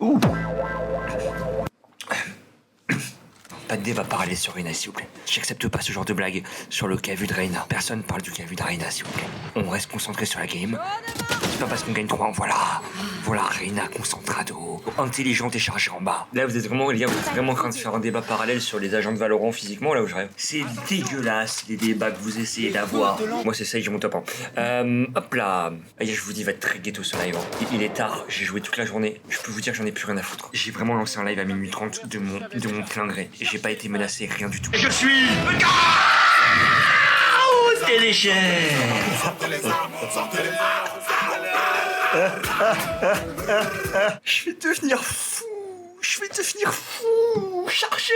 Ouh. Pas de débat parallèle sur Reyna, s'il vous plaît. J'accepte pas ce genre de blague sur le KV de Reyna. Personne parle du KV de Reyna, s'il vous plaît. On reste concentré sur la game. C'est pas parce qu'on gagne 3, voilà. Voilà, Reyna, concentrado. Intelligente et chargée en bas. Là, vous êtes vraiment, les gars, vous êtes vraiment en train de faire un débat parallèle sur les agents de Valorant physiquement, là où je rêve. C'est dégueulasse, les débats que vous essayez d'avoir. Moi, c'est ça, j'ai mon top 1. Hop là. Je vous dis, il va être très ghetto ce live. Il est tard, j'ai joué toute la journée. Je peux vous dire que j'en ai plus rien à foutre. J'ai vraiment lancé un live à minuit 30 de mon plein gré. J'ai pas été menacé, rien du tout. Je suis le gars. T'es léger. Je vais devenir fou. Je vais devenir fou. Cherchez.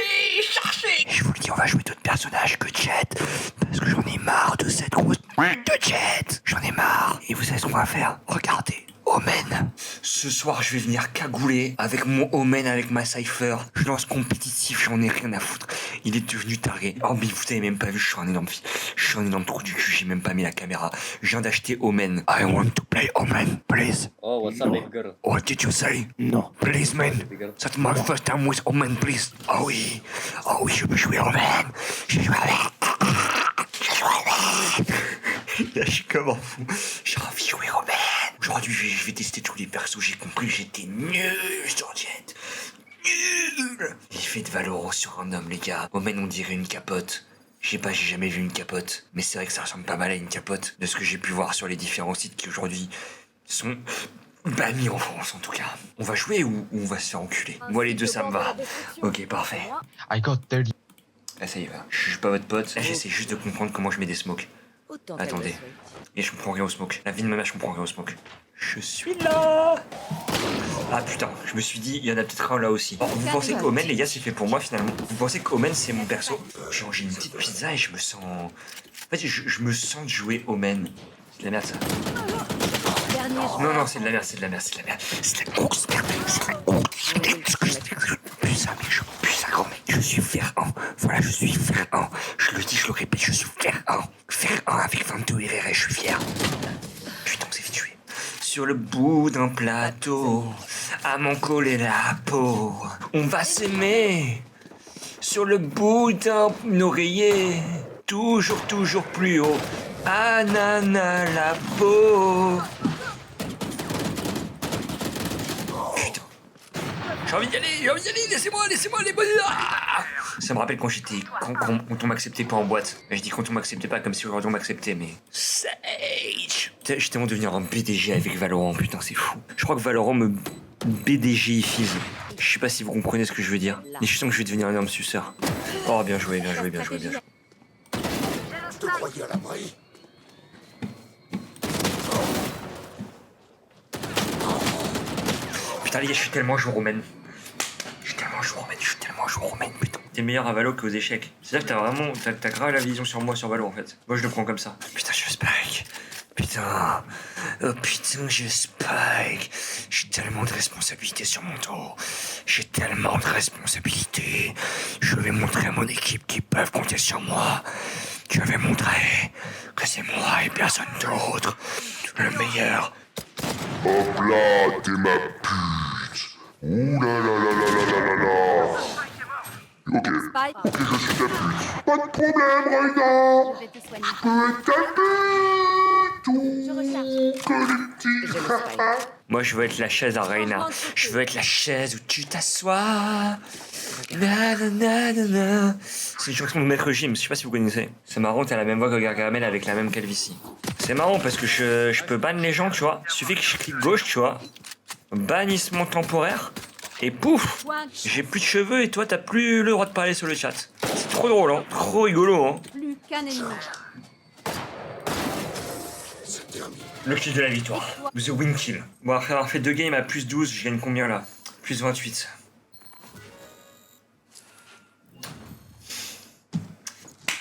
Je vous le dis, on va jouer d'autres personnages que Jet. Parce que j'en ai marre de cette grosse de Jet. J'en ai marre. Et vous savez ce qu'on va faire? Regardez. Omen. Ce soir, je vais venir cagouler avec mon Omen, avec ma Cypher. Je lance compétitif, j'en ai rien à foutre. Il est devenu taré. Oh, mais vous avez même pas vu, je suis un énorme trou du cul, j'ai même pas mis la caméra. Je viens d'acheter Omen. I want to play Omen, please. Oh, what's up, big girl? What did you say? No. Please, man. That's my first time with Omen, please. Oh oui, je veux jouer Omen. Je veux jouer Omen. Là, je suis comme un fou. J'ai envie de jouer Omen. Aujourd'hui, je vais tester tous les persos. J'ai compris que j'étais nul sur Jet. Nul. L'effet de Valorant sur un homme, les gars. Omen, on dirait une capote. J'ai jamais vu une capote. Mais c'est vrai que ça ressemble pas mal à une capote. De ce que j'ai pu voir sur les différents sites qui aujourd'hui sont bannis en France, en tout cas. On va jouer ou on va se faire enculer? Moi, les deux, ça me va. Ok, parfait. I got 30. Là, ça y va. Je suis pas votre pote. Là, j'essaie juste de comprendre comment je mets des smokes. Attendez. Et je comprends rien au smoke. La vie de ma mère, je comprends rien au smoke. Je suis là. Ah putain, je me suis dit, il y en a peut-être un là aussi. Oh, vous pensez qu'Omen, les gars, c'est fait pour moi finalement? Vous pensez qu'Omen, c'est mon perso? J'ai mangé une petite pizza et je me sens... En fait, je me sens de jouer Omen. C'est de la merde, ça. Non, c'est de la merde. C'est de la grosse merde. C'est de la grosse merde. Putain, mais je pue ça, gros mec. Je suis fer 1. Voilà, je suis fer 1. Je le dis, je le répète, je suis fer 1. Fer 1 avec 22 RR, je suis fier. Putain, on s'est fait tuer. Sur le bout d'un plateau, à m'en coller la peau, on va s'aimer. Sur le bout d'un oreiller, toujours plus haut. Anana la peau. Putain. J'ai envie d'y aller, laissez-moi, les bonnes. Ah, ça me rappelle quand on m'acceptait pas en boîte. Je dis quand on m'acceptait pas comme si aujourd'hui on m'acceptait, mais... Sage. J'étais tellement devenir un BDG avec Valorant, putain, c'est fou. Je crois que Valorant me BDGifise. Je sais pas si vous comprenez ce que je veux dire. Mais je sens que je vais devenir un énorme suceur. Oh, bien joué. Je te croyais à l'abri. Putain, les gars, je suis tellement joueur Omen. Putain. T'es meilleur à Valo qu'aux échecs. C'est-à-dire que t'as grave la vision sur moi sur Valo en fait. Moi, je le prends comme ça. Putain, je spike. Putain. Oh putain, je spike. J'ai tellement de responsabilités sur mon dos. J'ai tellement de responsabilités. Je vais montrer à mon équipe qu'ils peuvent compter sur moi. Je vais montrer que c'est moi et personne d'autre. Le meilleur. Hop là, t'es ma pute. Ouh là là là là là là là là. Ok, je suis ta pute. Pas de problème, Reyna. Je vais te soigner. Je peux être ta pute. Ouh, collectif. Moi, je veux être la chaise à Reyna. Je veux être la chaise où tu t'assois. Na. C'est une chanson de Maître Gims, je sais pas si vous connaissez. C'est marrant, t'as la même voix que Gargamel avec la même calvitie. C'est marrant parce que je peux ban les gens, tu vois. Il suffit que je clique gauche, tu vois. Bannissement temporaire. Et pouf, j'ai plus de cheveux et toi t'as plus le droit de parler sur le chat. C'est trop drôle, hein. Trop rigolo, hein. Plus qu'un ennemi. C'est terminé. Le kill de la victoire. The win kill. Bon, après avoir fait 2 games à plus 12, je gagne combien là? Plus 28.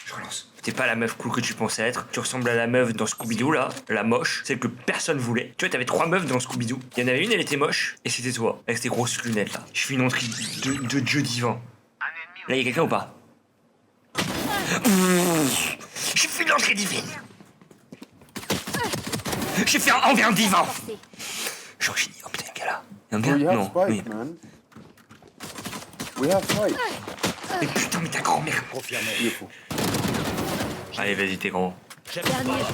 Je relance. T'es pas la meuf cool que tu pensais être. Tu ressembles à la meuf dans Scooby-Doo là, la moche, celle que personne voulait. Tu vois, t'avais 3 meufs dans Scooby-Doo. Il y en avait une, elle était moche, et c'était toi, avec tes grosses lunettes là. Je fais une entrée de Dieu divin. Là, y'a quelqu'un ou pas? J'ai fait une entrée divine. J'ai fait un envers divin. Genre génie. Oh putain, y'a un gars là. Un gars? We have Non, oui. spike, man. We have spike. Mais putain, mais ta grand-mère. Beautiful. Allez, vas-y, t'es grand.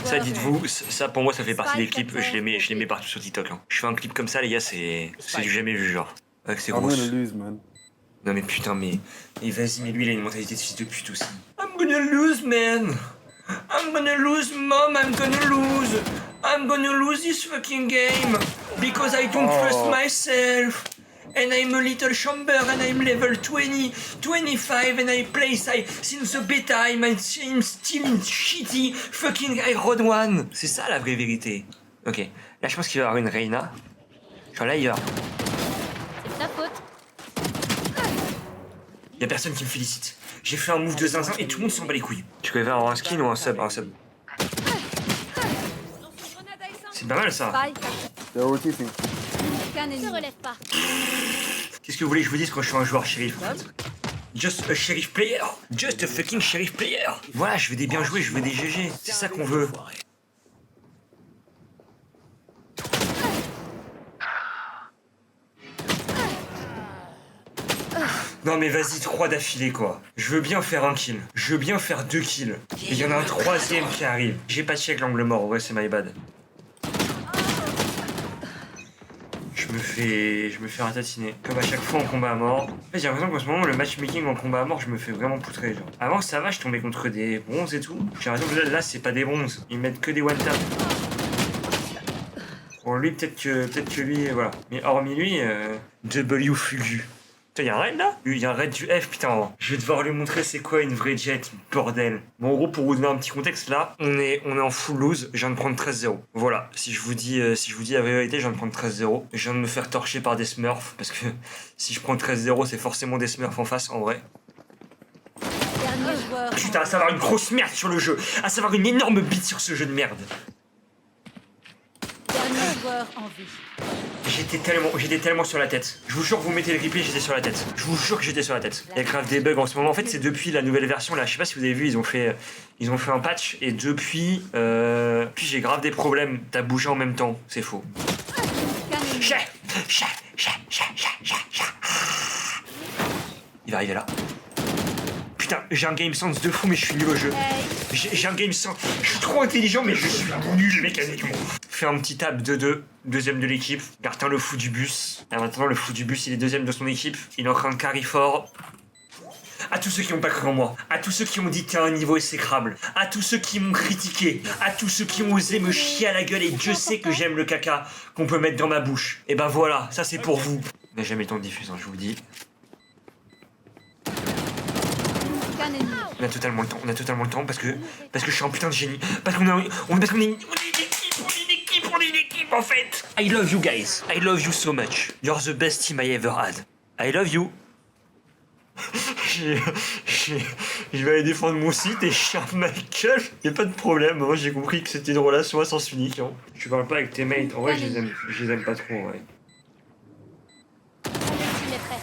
Ça, dites-vous, ça pour moi, ça fait partie des clips. Je les mets partout sur TikTok. Hein. Je fais un clip comme ça, les gars, c'est du jamais vu, genre. Avec ses I'm grosses. gonna lose, man. Non, mais putain, mais vas-y, mais lui, il a une mentalité de fils de pute aussi. I'm gonna lose, man. I'm gonna lose, mom. I'm gonna lose. I'm gonna lose this fucking game because I don't trust myself. And I'm a little chamber and I'm level 20, 25 and I play since the beta I'm still in shitty fucking Iron One. C'est ça la vraie vérité. Ok, là je pense qu'il va y avoir une Reina. Genre là il va. C'est ta faute. Y'a personne qui me félicite. J'ai fait un move de zinzin et tout le monde s'en bat les couilles. Tu préfères avoir un skin ou un sub? Un sub. C'est pas mal ça. Spike. They're rotating. Ne se relève pas. Qu'est-ce que vous voulez que je vous dise quand je suis un joueur shérif? Just a sheriff player. Just a fucking sheriff player. Voilà, je veux des bien joués, je veux des GG. C'est ça qu'on veut. Non mais vas-y, 3 d'affilée quoi. Je veux bien faire un kill. Je veux bien faire 2 kills. Et il y en a un troisième qui arrive. J'ai pas check l'angle mort, ouais c'est my bad. Je me fais ratatiner. Comme à chaque fois en combat à mort. En fait, j'ai l'impression qu'en ce moment, le matchmaking en combat à mort, je me fais vraiment poutrer, genre. Avant, ça va, je tombais contre des bronzes et tout. J'ai l'impression que là, c'est pas des bronzes. Ils mettent que des one-tap. Bon, lui, peut-être que lui, voilà. Mais hormis lui, W Fugu. Putain, y'a un raid là? Il y a un raid du F, putain. Je vais devoir lui montrer c'est quoi une vraie jet, bordel. Bon, en gros, pour vous donner un petit contexte, là, on est en full lose. Je viens de prendre 13-0. Voilà, si je vous dis la vérité, je viens de prendre 13-0. Je viens de me faire torcher par des smurfs, parce que si je prends 13-0, c'est forcément des smurfs en face, en vrai. Dernier joueur. Putain, à savoir une grosse merde sur le jeu. À savoir une énorme bite sur ce jeu de merde. Dernier joueur en vie. J'étais tellement sur la tête. Je vous jure, vous mettez le replay, j'étais sur la tête. Je vous jure que j'étais sur la tête. Il y a grave des bugs en ce moment. En fait, c'est depuis la nouvelle version là. Je sais pas si vous avez vu, ils ont fait un patch et depuis, puis j'ai grave des problèmes. T'as bougé en même temps, c'est faux. Il va arriver là. Putain, j'ai un game sense de fou, mais je suis nul au jeu. J'ai un game sense. Je suis trop intelligent, mais je suis nul mécaniquement. Fais un petit tap 2-2, deuxième de l'équipe. Martin le fou du bus. Et maintenant, le fou du bus, il est deuxième de son équipe. Il est en train de carry fort. À tous ceux qui n'ont pas cru en moi, à tous ceux qui ont dit que t'es à un niveau exécrable, à tous ceux qui m'ont critiqué, à tous ceux qui ont osé me chier à la gueule, et Dieu sait que j'aime le caca qu'on peut mettre dans ma bouche. Et ben voilà, ça c'est pour vous. On n'a jamais le temps de diffuser, hein, je vous le dis. On a totalement le temps parce que je suis un putain de génie. Parce qu'on est une équipe en fait. I love you guys. I love you so much. You're the best team I ever had. I love you. Je vais aller défendre mon site et je charme ma gueule. Y'a pas de problème, moi j'ai compris que c'était une relation à sens unique. Hein. Tu parles pas avec tes mates, en vrai je les aime pas trop en vrai. Il est prêt.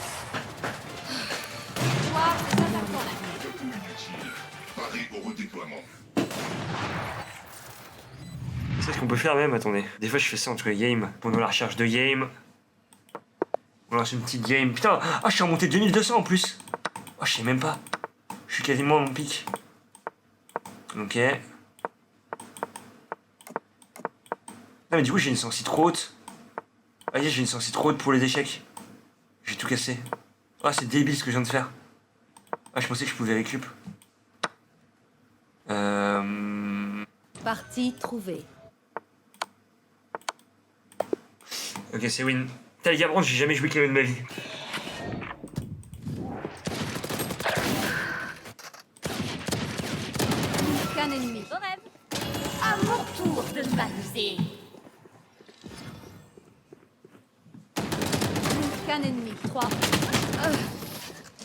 Paris au redéploiement. C'est ce qu'on peut faire même, attendez. Des fois je fais ça entre les games. Pendant la recherche de game. On lance une petite game. Putain, je suis remonté 2200 en plus. Oh, je sais même pas. Je suis quasiment à mon pic. Ok. Non mais du coup j'ai une sensi trop haute. Ah j'ai une sensi trop haute pour les échecs. J'ai tout cassé. Ah c'est débile ce que je viens de faire. Ah je pensais que je pouvais récup. Partie trouvée. Ok c'est win. Putain les gars, par contre, j'ai jamais joué Kevin de ma vie. Qu'un ennemi. Au rêve. À mon tour de m'amuser. Qu'un ennemi. 3.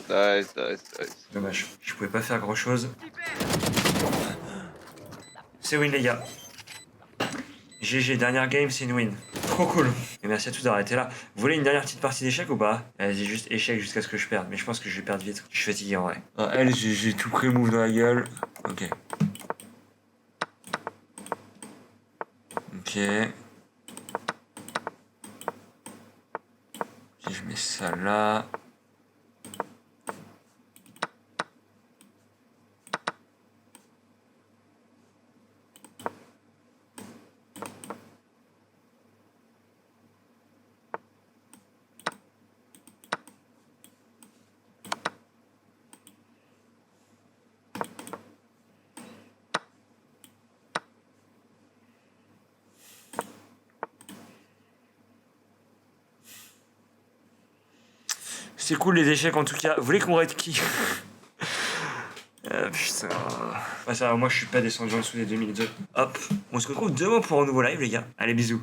Nice. Dommage, je pouvais pas faire grand chose. C'est win les gars. GG, dernière game, c'est une win. Trop cool. Et merci à tous d'avoir été là. Vous voulez une dernière petite partie d'échecs ou pas? Vas-y, juste échec jusqu'à ce que je perde. Mais je pense que je vais perdre vite. Je suis fatigué en vrai. Ah, elle, j'ai tout pré-move dans la gueule. Ok. Ok. mets ça là. C'est cool les échecs en tout cas. Vous voulez qu'on raid qui? Putain. Ouais, ça va, moi je suis pas descendu en dessous des 2002. Hop, on se retrouve demain pour un nouveau live les gars. Allez bisous.